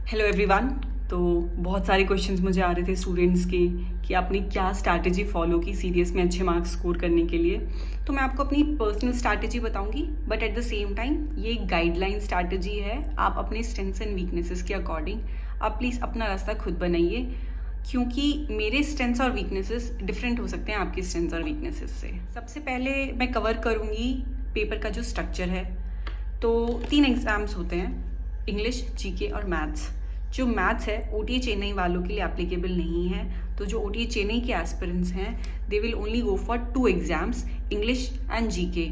Hello everyone. तो बहुत सारे क्वेश्चंस मुझे आ रहे थे स्टूडेंट्स के कि आपने क्या स्ट्रैटेजी फॉलो की सीडीएस में अच्छे मार्क्स स्कोर करने के लिए। तो मैं आपको अपनी पर्सनल स्ट्रैटेजी बताऊंगी, but at the same time ये एक गाइडलाइन स्ट्रैटेजी है। आप अपने स्ट्रेंथ्स एंड वीकनेसेस के अकॉर्डिंग आप प्लीज़ अपना रास्ता खुद बनाइए, क्योंकि मेरे स्ट्रेंथ्स और वीकनेसेस डिफरेंट हो सकते हैं आपके स्ट्रेंथ्स और वीकनेसेस से। सबसे पहले मैं कवर करूँगी पेपर का जो स्ट्रक्चर है। तो 3 एग्ज़ाम्स होते हैं, इंग्लिश, जीके और मैथ्स। जो मैथ्स है ओटीए चेन्नई वालों के लिए एप्लीकेबल नहीं है। तो जो ओटीए चेन्नई के एस्पिरेंट्स हैं they will only go for 2 exams, English and GK.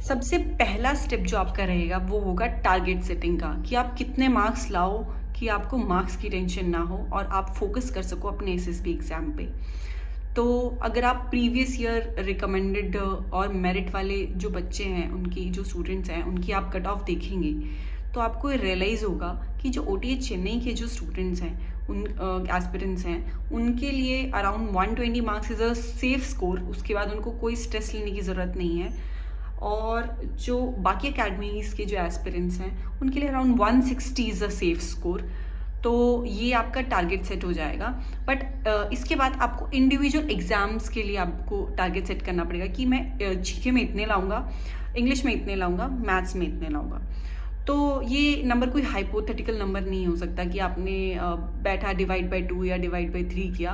सबसे पहला स्टेप जो आपका रहेगा वो होगा टारगेट सेटिंग का, कि आप कितने मार्क्स लाओ कि आपको मार्क्स की टेंशन ना हो और आप फोकस कर सको अपने एसएसबी एग्ज़ाम पे। तो अगर आप प्रीवियस ईयर रिकमेंडेड और मेरिट वाले जो बच्चे हैं, उनकी जो स्टूडेंट्स हैं, उनकी आप कट ऑफ देखेंगे तो आपको रियलाइज़ होगा कि जो ओटीए चेन्नई के जो स्टूडेंट्स हैं, उन एस्पिरेंट्स हैं, उनके लिए around 120 marks is a safe score. उसके बाद उनको कोई स्ट्रेस लेने की ज़रूरत नहीं है। और जो बाकी अकेडमीज़ के जो एस्पिरेंट्स हैं उनके लिए around 160 is a safe score. तो ये आपका टारगेट सेट हो जाएगा। बट इसके बाद आपको इंडिविजुअल एग्ज़ाम्स के लिए आपको टारगेट सेट करना पड़ेगा कि मैं जीके में इतने लाऊंगा, इंग्लिश में इतने लाऊंगा, मैथ्स में इतने लाऊंगा। तो ये नंबर कोई हाइपोथेटिकल नंबर नहीं हो सकता कि आपने बैठा डिवाइड बाई 2 या डिवाइड बाई 3 किया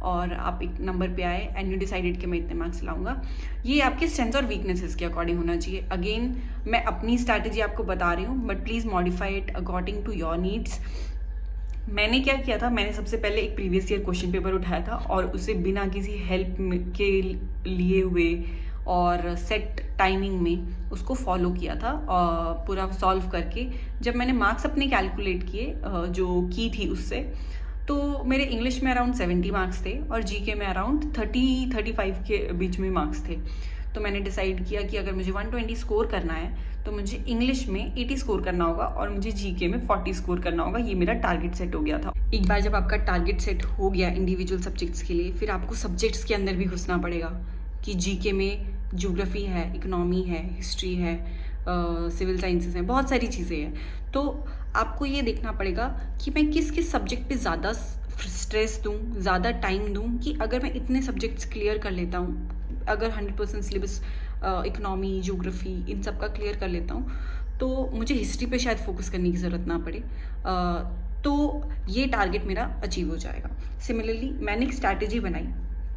और आप एक नंबर पे आए एंड यू डिसाइडेड कि मैं इतने मार्क्स लाऊंगा। ये आपके स्ट्रेंथ्स और वीकनेसेस के अकॉर्डिंग होना चाहिए। अगेन मैं अपनी स्ट्रैटेजी आपको बता रही हूँ, but please modify it according to your needs. मैंने क्या किया था, मैंने सबसे पहले एक प्रीवियस ईयर क्वेश्चन पेपर उठाया था और उसे बिना किसी हेल्प के लिए हुए और सेट टाइमिंग में उसको फॉलो किया था पूरा सॉल्व करके। जब मैंने मार्क्स अपने कैलकुलेट किए जो की थी उससे, तो मेरे इंग्लिश में अराउंड 70 मार्क्स थे और जीके में अराउंड 30-35 के बीच में मार्क्स थे। तो मैंने डिसाइड किया कि अगर मुझे 120 स्कोर करना है तो मुझे इंग्लिश में 80 स्कोर करना होगा और मुझे जीके में 40 स्कोर करना होगा। ये मेरा टारगेट सेट हो गया था। एक बार जब आपका टारगेट सेट हो गया इंडिविजुअल सब्जेक्ट्स के लिए, फिर आपको सब्जेक्ट्स के अंदर भी घुसना पड़ेगा कि जीके में ज्योग्राफी है, इकोनॉमी है, हिस्ट्री है, सिविल साइंसेस हैं, बहुत सारी चीज़ें हैं। तो आपको ये देखना पड़ेगा कि मैं किस किस सब्जेक्ट पे ज़्यादा स्ट्रेस दूँ, ज़्यादा टाइम दूँ, कि अगर मैं इतने सब्जेक्ट्स क्लियर कर लेता हूँ, अगर 100% सिलेबस इकोनॉमी, ज्योग्राफी इन सब का क्लियर कर लेता हूँ, तो मुझे हिस्ट्री पे शायद फोकस करने की ज़रूरत ना पड़े। तो ये टारगेट मेरा अचीव हो जाएगा। सिमिलरली मैंने एक स्ट्रैटेजी बनाई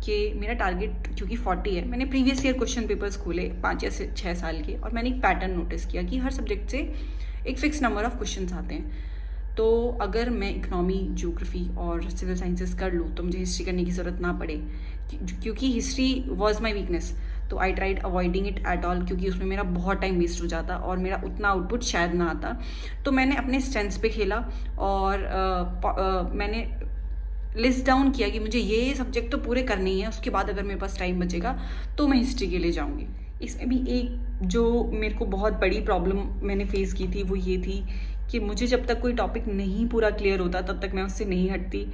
कि मेरा टारगेट क्योंकि 40 है, मैंने प्रीवियस ईयर क्वेश्चन पेपर्स खोले 5 या 6 साल के, और मैंने एक पैटर्न नोटिस किया कि हर सब्जेक्ट से एक फिक्स नंबर ऑफ क्वेश्चंस आते हैं। तो अगर मैं इकोनॉमी, ज्योग्राफी और सिविल साइंसेस कर लूँ तो मुझे हिस्ट्री करने की ज़रूरत ना पड़े, क्योंकि हिस्ट्री वॉज माई वीकनेस। तो I tried avoiding it at all, क्योंकि उसमें मेरा बहुत टाइम वेस्ट हो जाता और मेरा उतना आउटपुट शायद ना आता। तो मैंने अपने स्ट्रेंथ्स पे खेला और मैंने लिस्ट डाउन किया कि मुझे ये सब्जेक्ट तो पूरे करने ही है, उसके बाद अगर मेरे पास टाइम बचेगा तो मैं हिस्ट्री के लिए जाऊँगी। इसमें भी एक जो मेरे को बहुत बड़ी प्रॉब्लम मैंने फेस की थी वो ये थी कि मुझे जब तक कोई टॉपिक नहीं पूरा क्लियर होता तब तक मैं उससे नहीं हटती।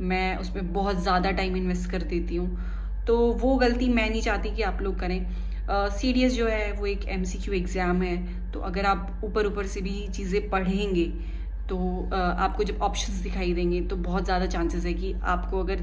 मैं उसमें बहुत ज़्यादा टाइम इन्वेस्ट कर देती हूँ। तो वो गलती मैं नहीं चाहती कि आप लोग करें। सीडीएस जो है वो एक एमसीक्यू एग्ज़ाम है, तो अगर आप ऊपर ऊपर से भी चीज़ें पढ़ेंगे तो आपको जब ऑप्शंस दिखाई देंगे तो बहुत ज़्यादा चांसेस है कि आपको, अगर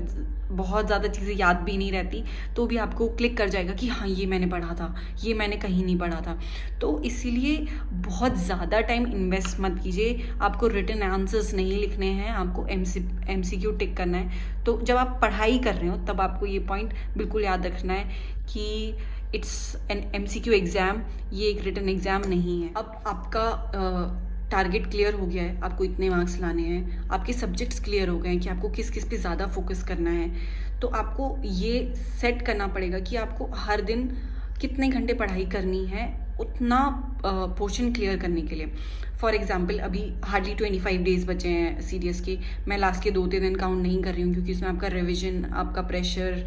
बहुत ज़्यादा चीज़ें याद भी नहीं रहती तो भी आपको क्लिक कर जाएगा कि हाँ ये मैंने पढ़ा था, ये मैंने कहीं नहीं पढ़ा था। तो इसीलिए बहुत ज़्यादा टाइम इन्वेस्ट मत कीजिए। आपको रिटन आंसर्स नहीं लिखने हैं, आपको एमसीक्यू टिक करना है। तो जब आप पढ़ाई कर रहे हो तब आपको ये पॉइंट बिल्कुल याद रखना है कि इट्स एन एमसीक्यू एग्ज़ाम, ये एक रिटन एग्ज़ाम नहीं है। अब आपका टारगेट क्लियर हो गया है, आपको इतने मार्क्स लाने हैं, आपके सब्जेक्ट्स क्लियर हो गए हैं कि आपको किस किस पे ज़्यादा फोकस करना है। तो आपको ये सेट करना पड़ेगा कि आपको हर दिन कितने घंटे पढ़ाई करनी है उतना पोर्शन क्लियर करने के लिए। फॉर एग्जांपल अभी हार्डली 25 डेज़ बचे हैं सीडीएस के। मैं लास्ट के 2-3 दिन काउंट नहीं कर रही हूँ, क्योंकि इसमें आपका रिविजन, आपका प्रेशर,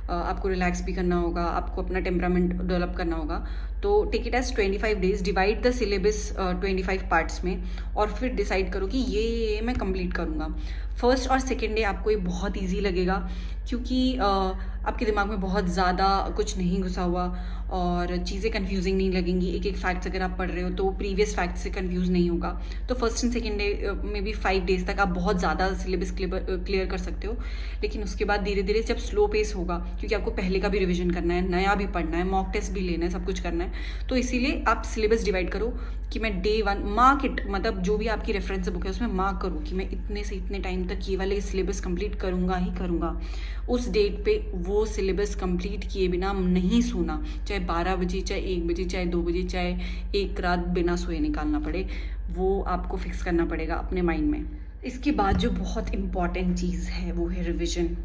आपको रिलैक्स भी करना होगा, आपको अपना टेम्परामेंट डेवलप करना होगा। तो take it as 25 days, divide the syllabus 25 parts में, और फिर डिसाइड करो कि ये मैं कंप्लीट करूँगा। फर्स्ट और सेकेंड डे आपको ये बहुत ईजी लगेगा, क्योंकि आपके दिमाग में बहुत ज़्यादा कुछ नहीं घुसा हुआ और चीज़ें कंफ्यूजिंग नहीं लगेंगी। एक एक फैक्ट्स अगर आप पढ़ रहे हो तो प्रीवियस फैक्ट्स से कंफ्यूज नहीं होगा। तो फर्स्ट एंड सेकेंड डे में भी 5 डेज तक आप बहुत ज़्यादा सिलेबस क्लियर कर सकते हो। लेकिन उसके बाद धीरे धीरे जब स्लो पेस होगा, क्योंकि आपको पहले का भी रिविजन करना है, नया भी पढ़ना है, मॉक टेस्ट भी लेना है, सब कुछ करना है, तो इसीलिए आप सिलेबस डिवाइड करो कि मैं डे 1 मार्क इट, मतलब जो भी आपकी रेफरेंस बुक है उसमें मार्क करो कि मैं इतने से इतने टाइम तक ये वाले सिलेबस कंप्लीट करूँगा ही करूँगा। उस डेट पे वो सिलेबस कंप्लीट किए बिना नहीं सोना, चाहे 12 बजे, चाहे 1 बजे, चाहे 2 बजे, चाहे एक रात बिना सोए निकालना पड़े, वो आपको फिक्स करना पड़ेगा अपने माइंड में। इसके बाद जो बहुत इम्पॉर्टेंट चीज़ है वो है रिविज़न।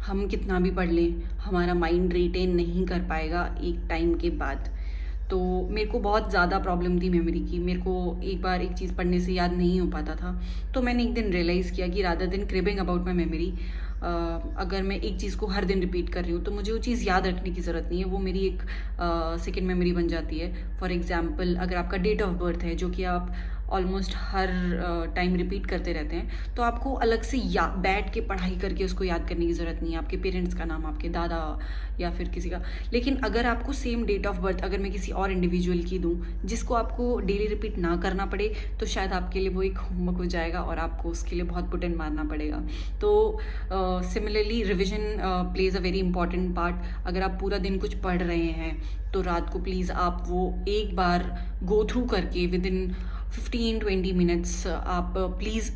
हम कितना भी पढ़ लें, हमारा माइंड रिटेन नहीं कर पाएगा एक टाइम के बाद। तो मेरे को बहुत ज़्यादा प्रॉब्लम थी मेमोरी की, मेरे को एक बार एक चीज़ पढ़ने से याद नहीं हो पाता था। तो मैंने एक दिन रियलाइज़ किया कि rather than cribbing about my memory, अगर मैं एक चीज़ को हर दिन रिपीट कर रही हूँ तो मुझे वो चीज़ याद रखने की ज़रूरत नहीं है, वो मेरी एक सेकेंड मेमोरी बन जाती है। फॉर एग्जाम्पल, अगर आपका डेट ऑफ बर्थ है जो कि आप ऑलमोस्ट हर टाइम रिपीट करते रहते हैं, तो आपको अलग से बैठ के पढ़ाई करके उसको याद करने की ज़रूरत नहीं है, आपके पेरेंट्स का नाम, आपके दादा या फिर किसी का। लेकिन अगर आपको सेम डेट ऑफ बर्थ अगर मैं किसी और इंडिविजुअल की दूँ जिसको आपको डेली रिपीट ना करना पड़े, तो शायद आपके लिए वो एक होमवर्क हो जाएगा और आपको उसके लिए बहुत पुट एंड मारना पड़ेगा। तो similarly revision plays a very important part. अगर आप पूरा दिन कुछ पढ़ रहे हैं तो रात को प्लीज़ आप वो एक बार गो थ्रू करके विद इन 15-20 मिनट्स आप प्लीज़,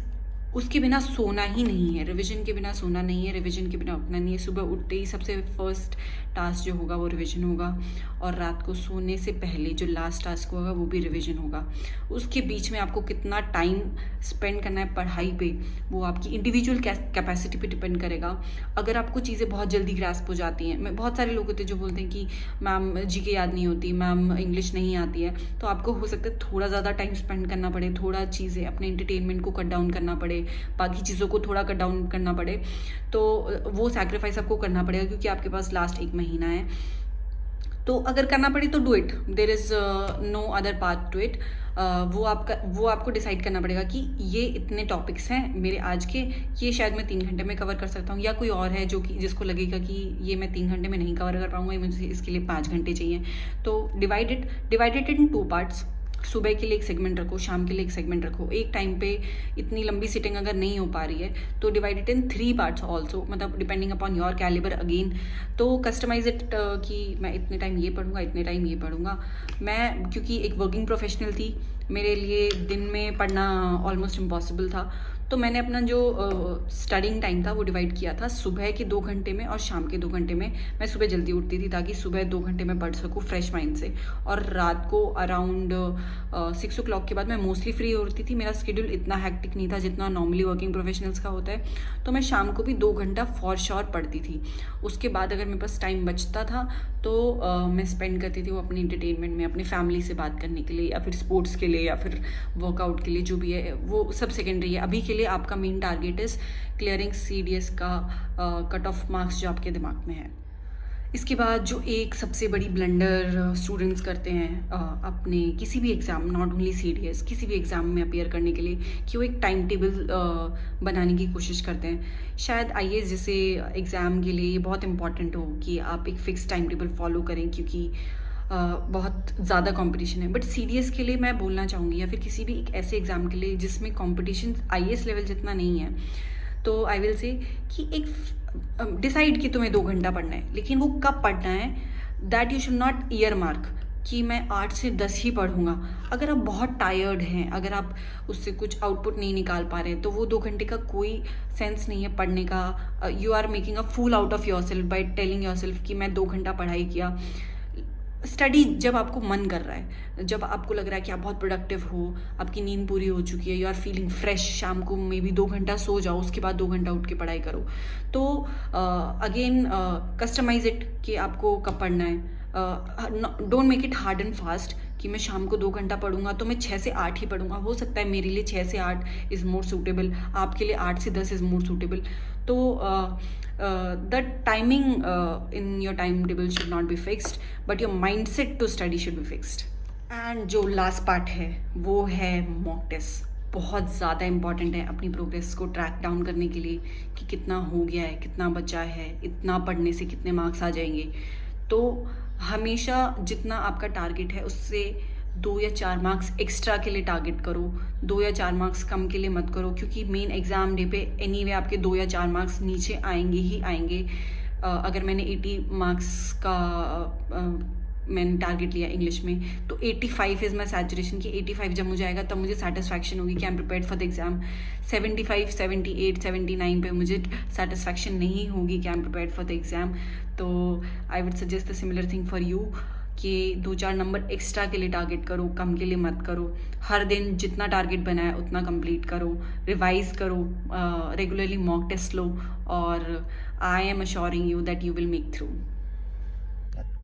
उसके बिना सोना ही नहीं है, रिवीजन के बिना सोना नहीं है, रिवीजन के बिना उठना नहीं है। सुबह उठते ही सबसे फर्स्ट टास्क जो होगा वो रिवीजन होगा, और रात को सोने से पहले जो लास्ट टास्क होगा वो भी रिवीजन होगा। उसके बीच में आपको कितना टाइम स्पेंड करना है पढ़ाई पे, वो आपकी इंडिविजुअल कैपेसिटी पे डिपेंड करेगा। अगर आपको चीज़ें बहुत जल्दी ग्रास्प हो जाती हैं, मैं बहुत सारे लोग होते हैं जो बोलते हैं कि मैम जीके याद नहीं होती, मैम इंग्लिश नहीं आती है, तो आपको हो सकता है थोड़ा ज़्यादा टाइम स्पेंड करना पड़े, थोड़ा चीज़ें अपने एंटरटेनमेंट को कट डाउन करना पड़े, बाकी चीज़ों को थोड़ा कट डाउन करना पड़े, तो वो सैक्रिफाइस आपको करना पड़ेगा, क्योंकि आपके पास लास्ट 1 महीना है। तो अगर करना पड़े तो do it, there is no other path to it. वो आपको डिसाइड करना पड़ेगा कि ये इतने टॉपिक्स हैं मेरे आज के, ये शायद मैं 3 घंटे में कवर कर सकता हूँ, या कोई और है जो कि जिसको लगेगा कि ये मैं 3 घंटे में नहीं कवर कर पाऊँगा, मुझे इसके लिए 5 घंटे चाहिए। तो डिवाइडेड इन 2 पार्ट्स। सुबह के लिए एक सेगमेंट रखो, शाम के लिए एक सेगमेंट रखो। एक टाइम पे इतनी लंबी सिटिंग अगर नहीं हो पा रही है तो divide it in 3 parts also, मतलब depending upon your calibre again. तो कस्टमाइज इट कि मैं इतने टाइम ये पढ़ूंगा, इतने टाइम ये पढ़ूंगा। मैं क्योंकि एक वर्किंग प्रोफेशनल थी, मेरे लिए दिन में पढ़ना ऑलमोस्ट इम्पॉसिबल था, तो मैंने अपना जो स्टडिंग टाइम था वो डिवाइड किया था सुबह के 2 घंटे में और शाम के 2 घंटे में। मैं सुबह जल्दी उठती थी ताकि सुबह 2 घंटे में पढ़ सकूँ फ्रेश माइंड से, और रात को अराउंड 6 o'clock के बाद मैं मोस्टली फ्री होती थी। मेरा शेड्यूल इतना हैक्टिक नहीं था जितना नॉर्मली वर्किंग प्रोफेशनल्स का होता है, तो मैं शाम को भी 2 घंटा फॉर श्योर पढ़ती थी। उसके बाद अगर मेरे पास टाइम बचता था तो मैं स्पेंड करती थी वो अपनी एंटरटेनमेंट में, अपनी फैमिली से बात करने के लिए, या फिर स्पोर्ट्स के लिए, या फिर वर्कआउट के लिए, जो भी है वो सब सेकेंडरी है। अभी के लिए आपका main target is clearing CDS का कट ऑफ मार्क्स जो आपके दिमाग में है। इसके बाद जो एक सबसे बड़ी ब्लंडर स्टूडेंट्स करते हैं अपने किसी भी एग्ज़ाम, नॉट ओनली CDS, किसी भी एग्ज़ाम में अपीयर करने के लिए, कि वो एक टाइम टेबल बनाने की कोशिश करते हैं। शायद IAS जैसे एग्ज़ाम के लिए ये बहुत इंपॉर्टेंट हो कि आप एक फ़िक्स टाइम टेबल फॉलो करें, क्योंकि बहुत ज़्यादा कंपटीशन है। बट CDS के लिए मैं बोलना चाहूँगी, या फिर किसी भी एक ऐसे एग्ज़ाम के लिए जिसमें कंपटीशन IAS लेवल जितना नहीं है, तो आई विल से कि एक डिसाइड कि तुम्हें 2 घंटा पढ़ना है, लेकिन वो कब पढ़ना है that you should not year mark कि मैं 8 से 10 ही पढ़ूंगा। अगर आप बहुत टायर्ड हैं, अगर आप उससे कुछ आउटपुट नहीं निकाल पा रहे हैं, तो वो 2 घंटे का कोई सेंस नहीं है पढ़ने का। You are making a fool out of yourself by telling yourself कि मैं 2 घंटा पढ़ाई किया। स्टडी जब आपको मन कर रहा है, जब आपको लग रहा है कि आप बहुत प्रोडक्टिव हो, आपकी नींद पूरी हो चुकी है, यू आर फीलिंग फ्रेश, शाम को मे बी 2 घंटा सो जाओ, उसके बाद 2 घंटा उठ के पढ़ाई करो। तो अगेन कस्टमाइज इट कि आपको कब पढ़ना है। Don't make it hard and fast कि मैं शाम को 2 घंटा पढ़ूंगा तो मैं 6 से 8 ही पढ़ूंगा। हो सकता है मेरे लिए 6 से 8 इज़ मोर सूटेबल, आपके लिए 8 से 10 इज़ मोर सूटेबल। तो the timing in your timetable should not be fixed, but your mindset to study should be fixed. And जो लास्ट पार्ट है वो है मॉक टेस्ट। बहुत ज़्यादा इम्पॉर्टेंट है अपनी प्रोग्रेस को ट्रैक डाउन करने के लिए कि कितना हो गया है, कितना बचा है, इतना पढ़ने से कितने मार्क्स आ जाएंगे। तो हमेशा जितना आपका टारगेट है उससे 2 या 4 मार्क्स एक्स्ट्रा के लिए टारगेट करो, 2 या 4 मार्क्स कम के लिए मत करो, क्योंकि मेन एग्ज़ाम डे पे एनीवे आपके 2 या 4 मार्क्स नीचे आएंगे ही आएंगे। अगर मैंने 80 मार्क्स का मैंने टारगेट लिया इंग्लिश में, तो 85 इज़ माई सैचुरेशन की 85 जब मुझे आएगा तब मुझे सेटिस्फैक्शन होगी कि I am prepared for the exam. 75, 78, 79 पे मुझे सेटिस्फैक्शन नहीं होगी कि I am prepared for the exam. तो I would suggest the similar thing for you कि 2-4 नंबर एक्स्ट्रा के लिए टारगेट करो, कम के लिए मत करो। हर दिन जितना टारगेट बनाया उतना कंप्लीट करो, रिवाइज करो, रेगुलरली मॉक टेस्ट लो, और I am assuring you that you will make through.